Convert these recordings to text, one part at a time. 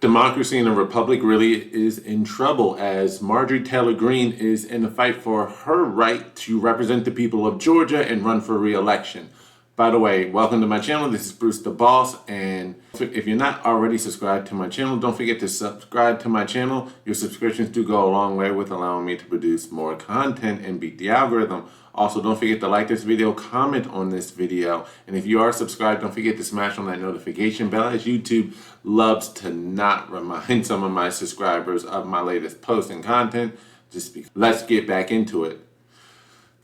democracy in a republic really is in trouble as Marjorie Taylor Greene is in a fight for her right to represent the people of Georgia and run for re-election. By the way, welcome to my channel. This is Bruce the Boss, and if you're not already subscribed to my channel, don't forget to subscribe to my channel. Your subscriptions do go a long way with allowing me to produce more content and beat the algorithm. Also, don't forget to like this video, comment on this video, and if you are subscribed, don't forget to smash on that notification bell, as YouTube loves to not remind some of my subscribers of my latest posts and content. Let's get back into it.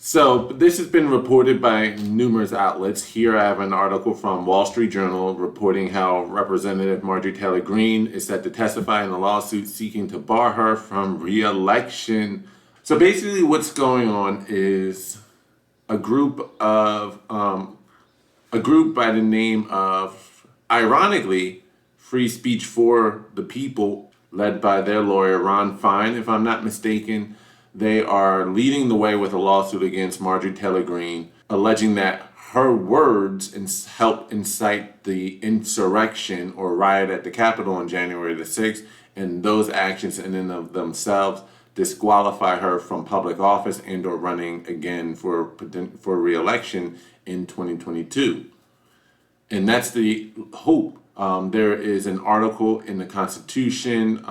So this has been reported by numerous outlets. Here I have an article from Wall Street Journal reporting how Representative Marjorie Taylor Greene is set to testify in a lawsuit seeking to bar her from re-election. So basically what's going on is a group by the name of, ironically, Free Speech for the People, led by their lawyer Ron Fein, if I'm not mistaken. They are leading the way with a lawsuit against Marjorie Taylor Greene, alleging that her words helped incite the insurrection or riot at the Capitol on January the 6th, and those actions in and of themselves disqualify her from public office and or running again for re-election in 2022. And that's the hope. There is an article in the Constitution.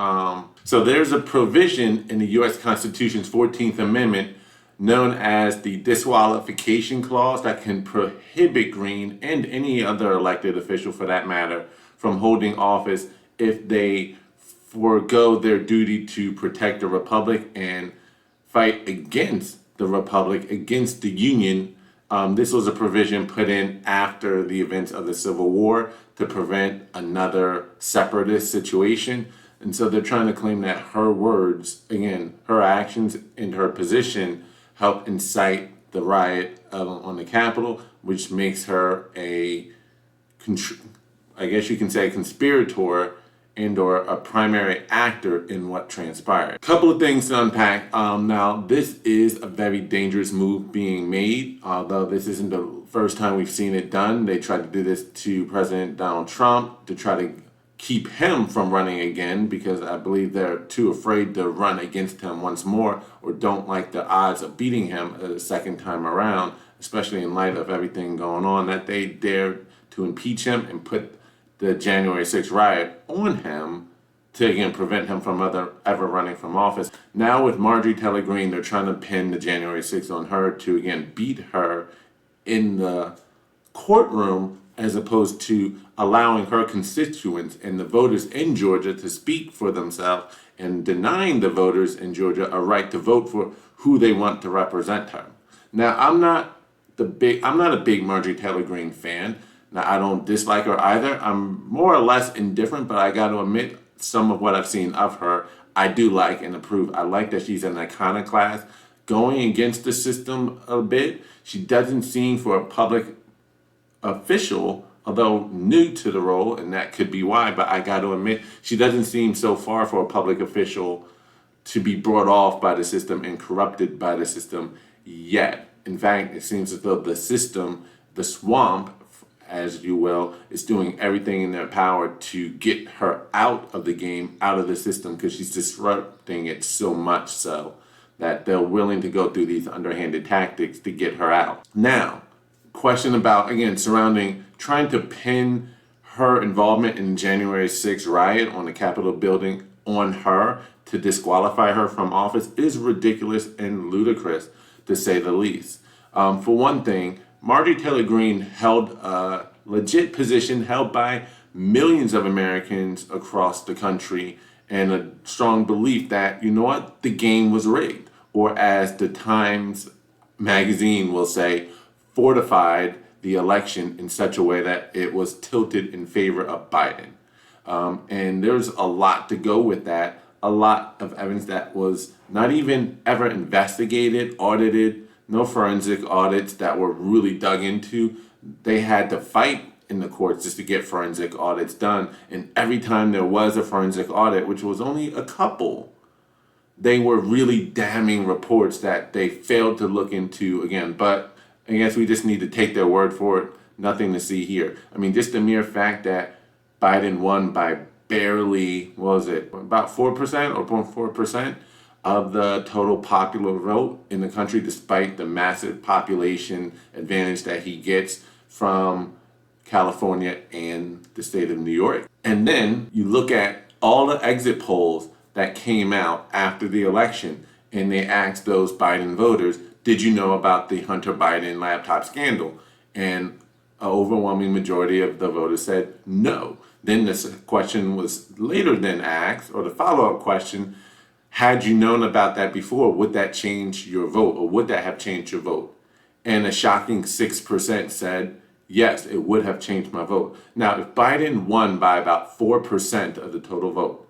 So there's a provision in the U.S. Constitution's 14th Amendment known as the disqualification clause that can prohibit Greene and any other elected official for that matter from holding office if they forego their duty to protect the Republic and fight against the Republic, against the Union. This was a provision put in after the events of the Civil War to prevent another separatist situation. And so they're trying to claim that her words, again, her actions and her position helped incite the riot on the Capitol, which makes her I guess you can say, conspirator and or a primary actor in what transpired. A couple of things to unpack. Now, this is a very dangerous move being made, although this isn't the first time we've seen it done. They tried to do this to President Donald Trump to try to keep him from running again because I believe they're too afraid to run against him once more or don't like the odds of beating him a second time around, especially in light of everything going on, that they dared to impeach him and put the January 6th riot on him to, again, prevent him from ever running from office. Now with Marjorie Taylor Greene, they're trying to pin the January 6th on her to, again, beat her in the courtroom as opposed to allowing her constituents and the voters in Georgia to speak for themselves and denying the voters in Georgia a right to vote for who they want to represent her. Now, I'm not a big Marjorie Taylor Greene fan. Now, I don't dislike her either. I'm more or less indifferent, but I got to admit some of what I've seen of her, I do like and approve. I like that she's an iconoclast, going against the system a bit. She doesn't seem for a public official, although new to the role, and that could be why, but I got to admit, she doesn't seem so far for a public official to be brought off by the system and corrupted by the system yet. In fact, it seems as though the system, the swamp, as you will, is doing everything in their power to get her out of the game, out of the system, because she's disrupting it so much so that they're willing to go through these underhanded tactics to get her out. Now, question about, again, surrounding trying to pin her involvement in the January 6th riot on the Capitol building on her to disqualify her from office is ridiculous and ludicrous, to say the least. For one thing, Marjorie Taylor Greene held a legit position held by millions of Americans across the country and a strong belief that, you know what, the game was rigged. Or as the Times magazine will say, fortified the election in such a way that it was tilted in favor of Biden. And there's a lot to go with that. A lot of evidence that was not even ever investigated, audited, no forensic audits that were really dug into. They had to fight in the courts just to get forensic audits done. And every time there was a forensic audit, which was only a couple, they were really damning reports that they failed to look into again. But I guess we just need to take their word for it. Nothing to see here. I mean, just the mere fact that Biden won by barely, what was it, about 4% or 0.4% of the total popular vote in the country, despite the massive population advantage that he gets from California and the state of New York. And then you look at all the exit polls that came out after the election, and they asked those Biden voters, did you know about the Hunter Biden laptop scandal? And an overwhelming majority of the voters said no. Then this question was later then asked, or the follow-up question, had you known about that before, would that change your vote, or would that have changed your vote? And a shocking 6% said, yes, it would have changed my vote. Now, if Biden won by about 4% of the total vote,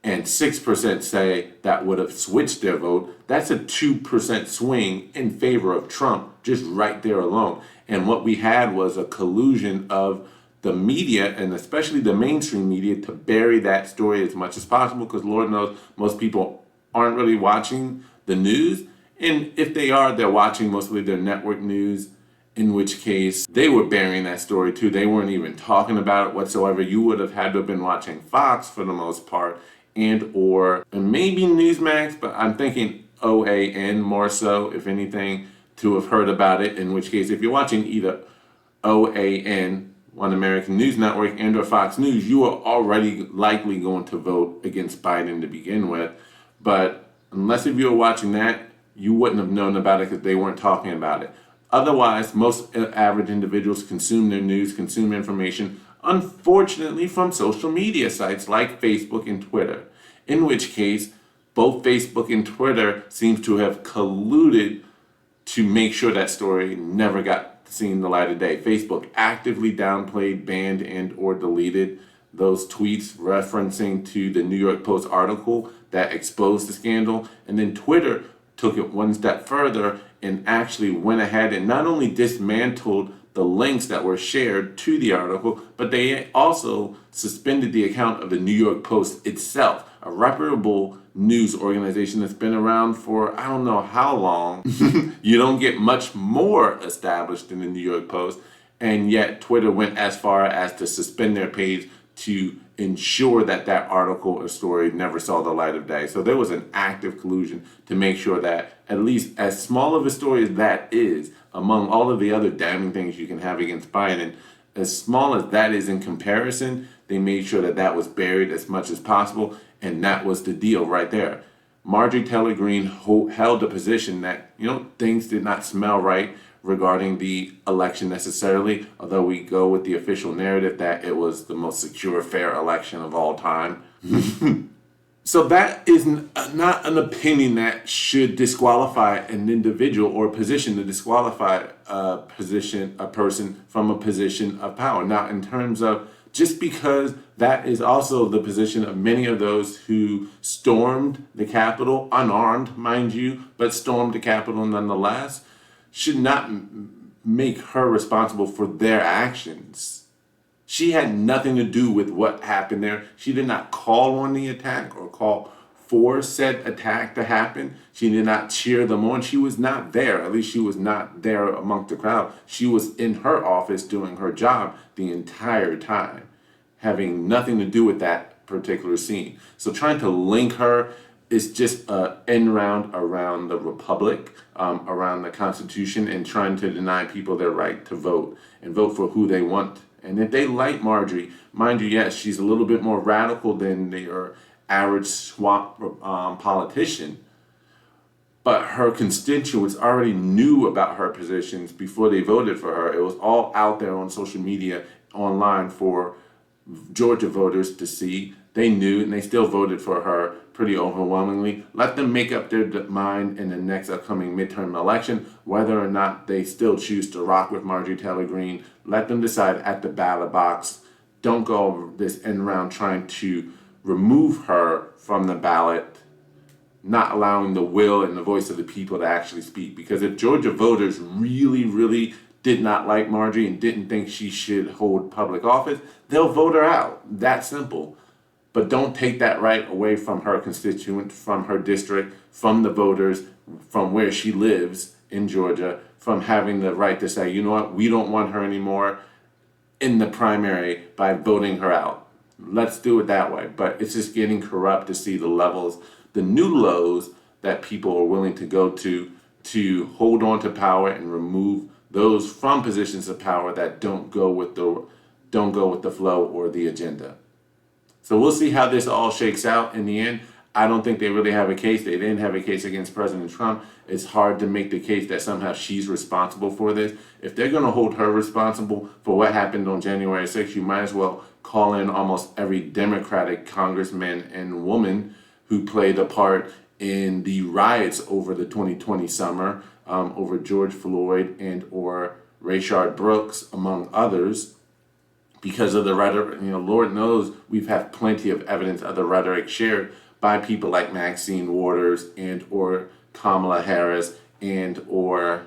and 6% say that would have switched their vote, that's a 2% swing in favor of Trump, just right there alone. And what we had was a collusion of the media, and especially the mainstream media, to bury that story as much as possible, because Lord knows most people aren't really watching the news. And if they are, they're watching mostly their network news, in which case they were burying that story too. They weren't even talking about it whatsoever. You would have had to have been watching Fox for the most part, and maybe Newsmax, but I'm thinking OAN more so, if anything, to have heard about it, in which case if you're watching either OAN, One American News Network, and or Fox News, you are already likely going to vote against Biden to begin with. But unless if you were watching that, you wouldn't have known about it because they weren't talking about it. Otherwise, most average individuals consume their news, consume information, unfortunately, from social media sites like Facebook and Twitter, in which case both Facebook and Twitter seems to have colluded to make sure that story never got seen the light of day. Facebook actively downplayed, banned, and or deleted those tweets referencing to the New York Post article that exposed the scandal, and then Twitter took it one step further and actually went ahead and not only dismantled the links that were shared to the article, but they also suspended the account of the New York Post itself, a reputable news organization that's been around for I don't know how long. You don't get much more established than the New York Post, and yet Twitter went as far as to suspend their page to ensure that that article or story never saw the light of day. So there was an active collusion to make sure that, at least as small of a story as that is, among all of the other damning things you can have against Biden, as small as that is in comparison, they made sure that that was buried as much as possible, and that was the deal right there. Marjorie Taylor Greene held a position that, things did not smell right regarding the election necessarily, although we go with the official narrative that it was the most secure, fair election of all time. So that is not an opinion that should disqualify an individual or position to disqualify a person from a position of power. Now, in terms of just because that is also the position of many of those who stormed the Capitol, unarmed, mind you, but stormed the Capitol nonetheless, should not make her responsible for their actions. She had nothing to do with what happened there. She did not call on the attack or call for said attack to happen. She did not cheer them on. She was not there. At least she was not there among the crowd. She was in her office doing her job the entire time, having nothing to do with that particular scene. So trying to link her is just an end round around the Republic, around the Constitution, and trying to deny people their right to vote and vote for who they want. And if they like Marjorie, mind you, yes, she's a little bit more radical than your average swamp politician, but her constituents already knew about her positions before they voted for her. It was all out there on social media, online for Georgia voters to see. They knew, and they still voted for her pretty overwhelmingly. Let them make up their mind in the next upcoming midterm election whether or not they still choose to rock with Marjorie Taylor Greene. Let them decide at the ballot box. Don't go over this end round trying to remove her from the ballot, not allowing the will and the voice of the people to actually speak. Because if Georgia voters really, really did not like Marjorie and didn't think she should hold public office, they'll vote her out. That simple. But don't take that right away from her constituent, from her district, from the voters, from where she lives in Georgia, from having the right to say, you know what, we don't want her anymore in the primary by voting her out. Let's do it that way. But it's just getting corrupt to see the levels, the new lows that people are willing to go to hold on to power and remove those from positions of power that don't go with the flow or the agenda. So we'll see how this all shakes out in the end. I don't think they really have a case. They didn't have a case against President Trump. It's hard to make the case that somehow she's responsible for this. If they're going to hold her responsible for what happened on January 6th, you might as well call in almost every Democratic congressman and woman who played a part in the riots over the 2020 summer, over George Floyd and or Rayshard Brooks, among others. Because of the rhetoric, Lord knows we've had plenty of evidence of the rhetoric shared by people like Maxine Waters and or Kamala Harris and or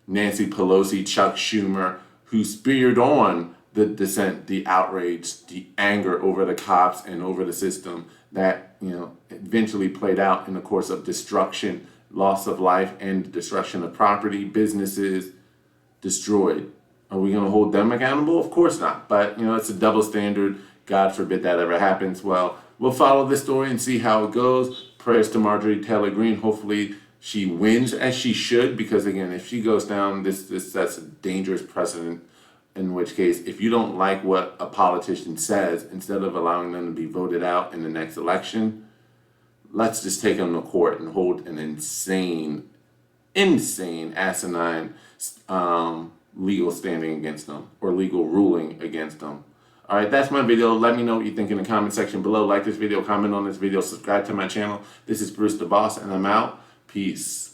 Nancy Pelosi, Chuck Schumer, who speared on the dissent, the outrage, the anger over the cops and over the system that, eventually played out in the course of destruction, loss of life, and destruction of property, businesses destroyed. Are we going to hold them accountable? Of course not. But, it's a double standard. God forbid that ever happens. Well, we'll follow this story and see how it goes. Prayers to Marjorie Taylor Greene. Hopefully she wins as she should, because, again, if she goes down, this sets a dangerous precedent, in which case, if you don't like what a politician says, instead of allowing them to be voted out in the next election, let's just take them to court and hold an insane, asinine legal standing against them, or legal ruling against them. All right, that's my video. Let me know what you think in the comment section below. Like this video, comment on this video, subscribe to my channel. This is Bruce the Boss, and I'm out. Peace.